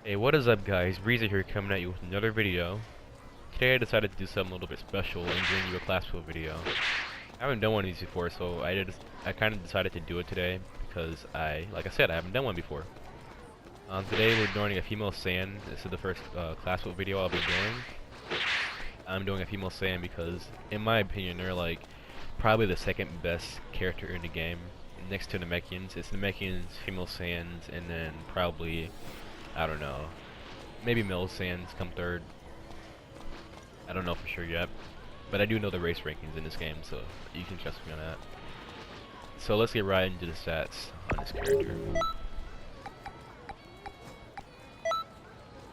Hey, what is up guys? Breezy here coming at you with another video. Today I decided to do something a little bit special and bring you a class build video. I haven't done one of these before, so I kind of decided to do it today because like I said, I haven't done one before. Today we're doing a female Saiyan. This is the first class build video I'll be doing. I'm doing a female Saiyan because, in my opinion, they're like probably the second best character in the game, next to Namekians. It's Namekians, female Saiyans, and then probably, I don't know, maybe male Saiyans come third. I don't know for sure yet, but I do know the race rankings in this game, so you can trust me on that. So let's get right into the stats on this character.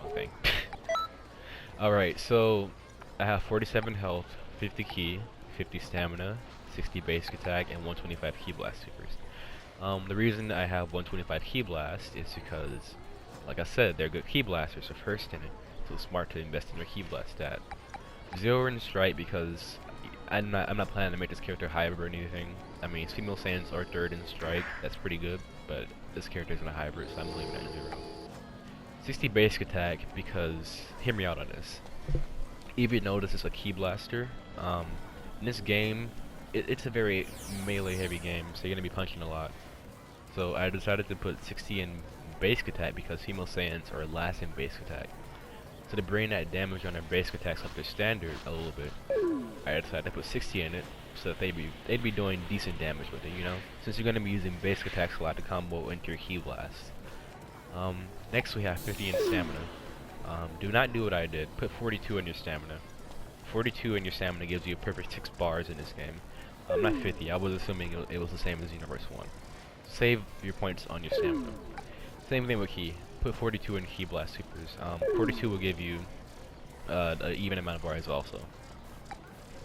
Okay. Alright, so I have 47 health, 50 ki, 50 stamina, 60 basic attack, and 125 ki blast supers. The reason I have 125 ki blast is because, like I said, they're good ki blasters are first in it, so it's smart to invest in their ki blast stat. 0 in strike because I'm not planning to make this character hybrid or anything. I mean, female Saiyans are third in strike, that's pretty good, but this character isn't a hybrid, so I'm leaving it at 0. 60 basic attack because, hear me out on this. Even though this is a ki blaster, in this game, it's a very melee heavy game, so you're going to be punching a lot. So I decided to put 60 in basic attack because female Saiyans are last in basic attack. So to bring that damage on their basic attacks up to standard a little bit, I decided to put 60 in it so that they'd be doing decent damage with it, you know? Since you're going to be using basic attacks a lot to combo into your ki blast. Next we have 50 in stamina. Do not do what I did. Put 42 in your stamina. 42 in your stamina gives you a perfect 6 bars in this game. Not 50. I was assuming it was the same as Xenoverse 1. Save your points on your stamina. Same thing with ki. Put 42 in ki blast supers. 42 will give you an even amount of bars also.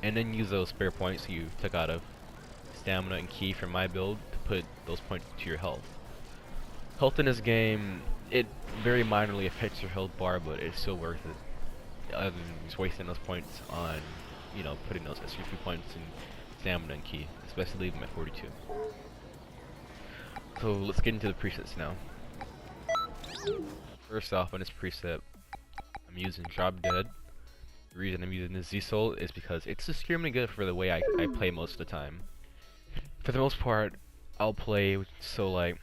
And then use those spare points you took out of stamina and ki from my build to put those points to your health. Health in this game, it very minorly affects your health bar, but it's still worth it. Other than just wasting those points on, you know, putting those extra few points in stamina and ki, especially leave them at 42. So let's get into the presets now. First off, on this preset, I'm using Drop Dead. The reason I'm using this Z-Soul is because it's extremely good for the way I play most of the time. For the most part, I'll play, so like,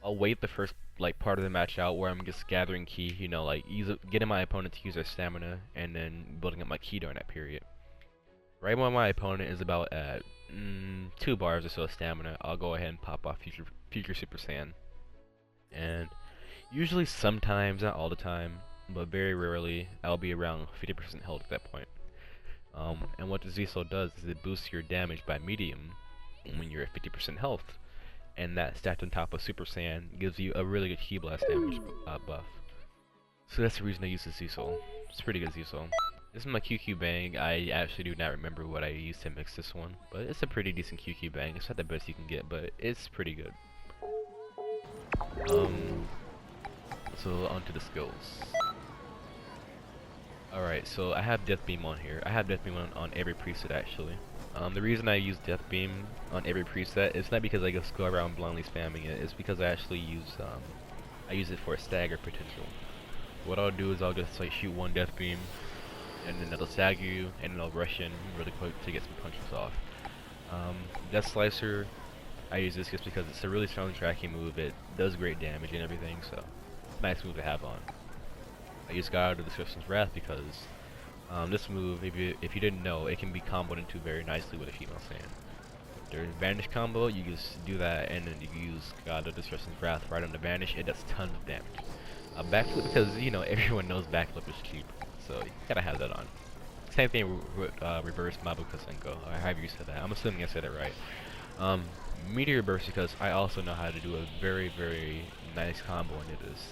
I'll wait the first part of the match out where I'm just gathering ki, you know, like getting my opponent to use their stamina and then building up my ki during that period. Right when my opponent is about at 2 bars or so of stamina, I'll go ahead and pop off future Super Saiyan. And usually sometimes, not all the time, but very rarely, I'll be around 50% health at that point. And what the Z-Soul does is it boosts your damage by medium when you're at 50% health. And that stacked on top of Super Saiyan gives you a really good ki blast damage buff. So that's the reason I use the Z-Soul. It's pretty good Z-Soul. This is my QQ Bang. I actually do not remember what I used to mix this one, but it's a pretty decent QQ Bang. It's not the best you can get, but it's pretty good. So onto the skills. Alright, so I have Death Beam on here. I have Death Beam on every preset actually. The reason I use Death Beam on every preset is not because I just go around blindly spamming it, it's because I actually use it for a stagger potential. What I'll do is I'll just like shoot one Death Beam, and then it'll stagger you, and then I'll rush in really quick to get some punches off. Death Slicer, I use this just because it's a really strong tracking move, it does great damage and everything, so nice move to have on. I use God of the Destruction's Wrath because this move, if you didn't know, it can be comboed into very nicely with a female Saiyan. There's Vanish combo, you just do that and then you use God of Destruction's Wrath right on the Vanish, it does tons of damage. Backflip, because you know everyone knows backflip is cheap, so you gotta have that on. Same thing with reverse Mabuka Senko, or however you said that, I'm assuming I said it right. Meteor Burst because I also know how to do a very, very nice combo into this.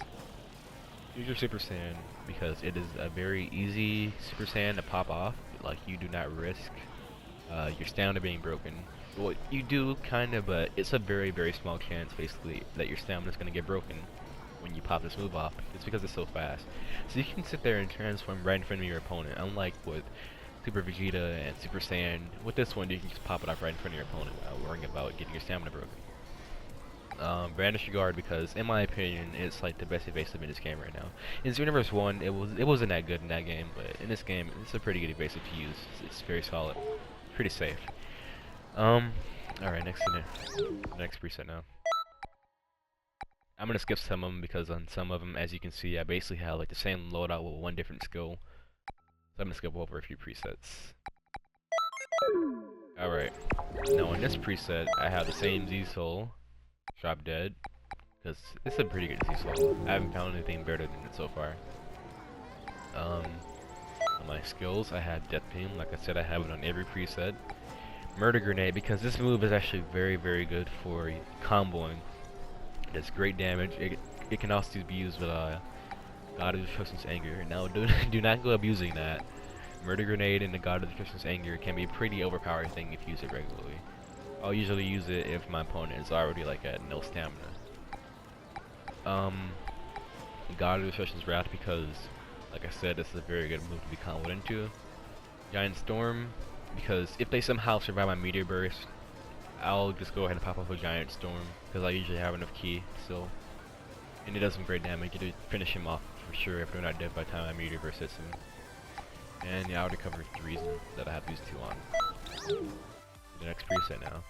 Use your Super Saiyan because it is a very easy Super Saiyan to pop off. Like, you do not risk your stamina being broken. Well, you do kinda, but it's a very, very small chance basically that your stamina is gonna get broken when you pop this move off. It's because it's so fast. So you can sit there and transform right in front of your opponent. Unlike with Super Vegeta and Super Saiyan, with this one you can just pop it off right in front of your opponent without worrying about getting your stamina broken. Brandish your guard because, in my opinion, it's like the best evasive in this game right now. In Xenoverse 1, it wasn't that good in that game, but in this game, it's a pretty good evasive to use. It's very solid, pretty safe. Alright, next preset now. I'm gonna skip some of them because on some of them, as you can see, I basically have like the same loadout with one different skill. So I'm gonna skip over a few presets. Alright, now on this preset, I have the same Z-Soul, Drop Dead, because it's a pretty good Z-Soul. I haven't found anything better than it so far. On my skills, I have Death Beam, like I said, I have it on every preset. Murder Grenade, because this move is actually very, very good for comboing. It's great damage. It can also be used with God of Destruction's Anger. Now, do not go abusing that. Murder Grenade and the God of Destruction's Anger can be a pretty overpowered thing if you use it regularly. I'll usually use it if my opponent is already like at no stamina. God of Destruction's Wrath, because, like I said, this is a very good move to be comboed into. Giant Storm, because if they somehow survive my Meteor Burst, I'll just go ahead and pop off a Giant Storm, because I usually have enough ki still. And it does some great damage. It'll finish him off for sure if they're not dead by the time my Meteor Burst hits him. And yeah, I already covered the reason that I have these two on. The next preset now.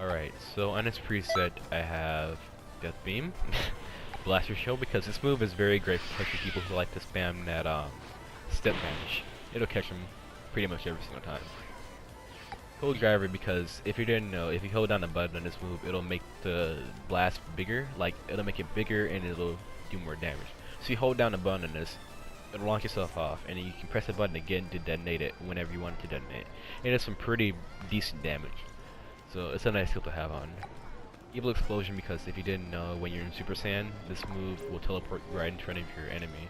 Alright, so on this preset I have Death Beam, Blaster Shield, because this move is very great for catching people who like to spam that step vanish. It'll catch them pretty much every single time. Cold Driver, because if you didn't know, if you hold down the button on this move, it'll make the blast bigger. Like, it'll make it bigger and it'll do more damage. So you hold down the button on this, it'll launch yourself off, and then you can press the button again to detonate it whenever you want it to detonate. It does some pretty decent damage. So it's a nice skill to have on. Evil Explosion, because if you didn't know, when you're in Super Saiyan, this move will teleport right in front of your enemy.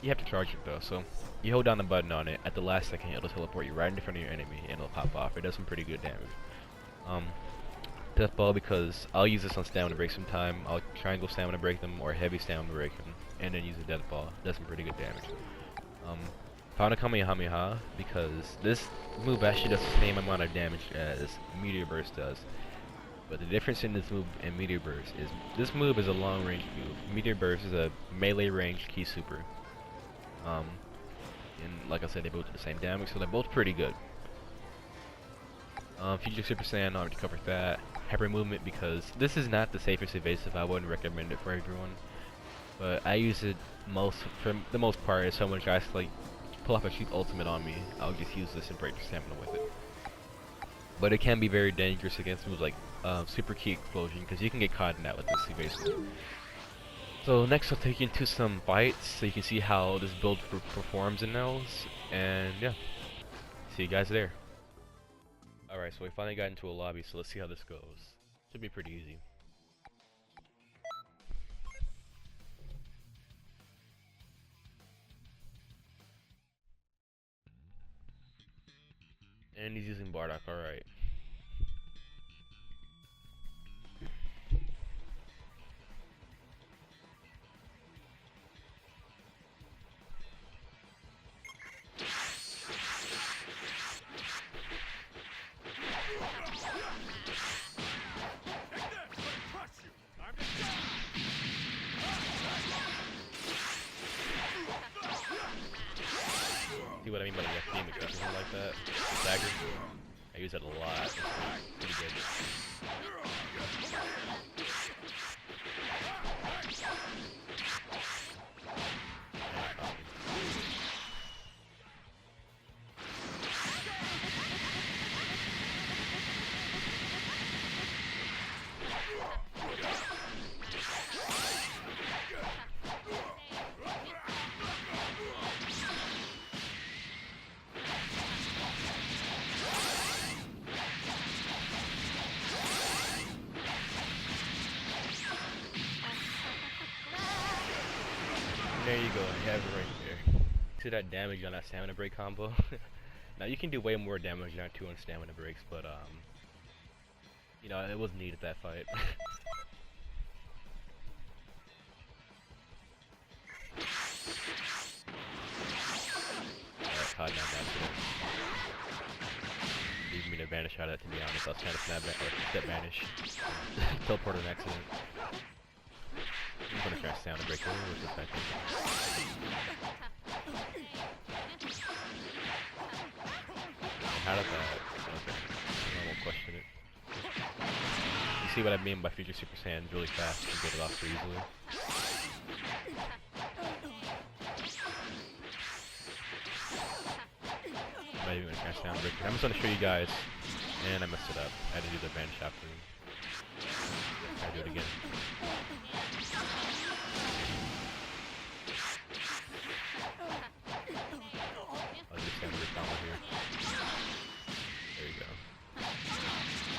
You have to charge it though, so you hold down the button on it, at the last second it'll teleport you right in front of your enemy and it'll pop off. It does some pretty good damage. Death Ball, because I'll use this on Stamina Break sometime. I'll Triangle Stamina Break them or Heavy Stamina Break them, and then use a Death Ball. Does some pretty good damage. Final Kamehameha, because this move actually does the same amount of damage as Meteor Burst does. But the difference in this move and Meteor Burst is this move is a long range move. Meteor Burst is a melee range ki super. And like I said, they both do the same damage, so they're both pretty good. Future Super Saiyan, I already covered that. Hyper Movement, because this is not the safest evasive. I wouldn't recommend it for everyone. But I use it for the most part. If someone tries to like pull off a cheap ultimate on me, I'll just use this and break the stamina with it. But it can be very dangerous against moves like Super Ki Explosion, because you can get caught in that with this evasive. So next I'll take you into some fights so you can see how this build performs in those, and yeah, see you guys there. Alright, so we finally got into a lobby, so let's see how this goes. Should be pretty easy. And he's using Bardock, alright. See what I mean by the left beam, or something like that? Dagger. I use that a lot. It's pretty good. There you go, you have it right there. See that damage on that stamina break combo? Now you can do way more damage than 2 on stamina breaks, but you know, it wasn't needed that fight. Alright, caught down that. Leave me to banish out of that, to be honest. I was trying to step banish. Teleport an accident. I'm gonna try sound breaker with this, I think. How did that? Okay. I won't question it. You see what I mean by future Super Saiyans really fast and get it off so easily. I'm not even gonna try sound breaker. I'm just gonna show you guys, and I messed it up. I had to do the banish after. Try to do it again. I'll just stand with the combo here. There you go.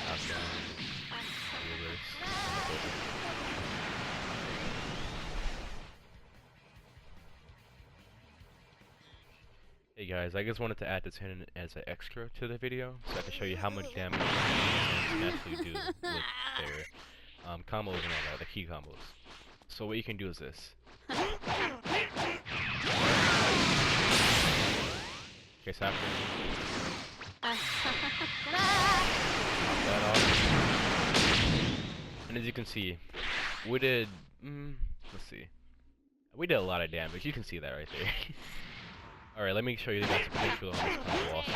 Knockdown. Reverse. Hey guys, I just wanted to add this in as an extra to the video, so I can show you how much damage you can actually do with their combos and all that, the key combos. So what you can do is this. Okay, so after pop that off. And as you can see, we did, let's see. We did a lot of damage, you can see that right there. Alright, let me show you guys the potential on this combo also.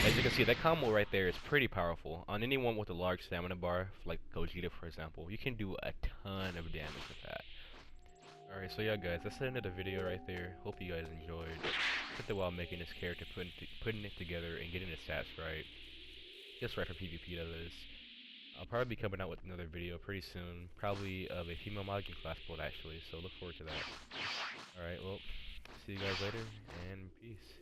As you can see, that combo right there is pretty powerful. On anyone with a large stamina bar, like Gogeta for example, you can do a ton of damage with that. Alright, so yeah guys, that's the end of the video right there. Hope you guys enjoyed. Took a while making this character, putting it together and getting the stats right. Just right for PvP, that is. I'll probably be coming out with another video pretty soon, probably of a female Mahjong class build actually, so look forward to that. Alright, well, see you guys later, and peace.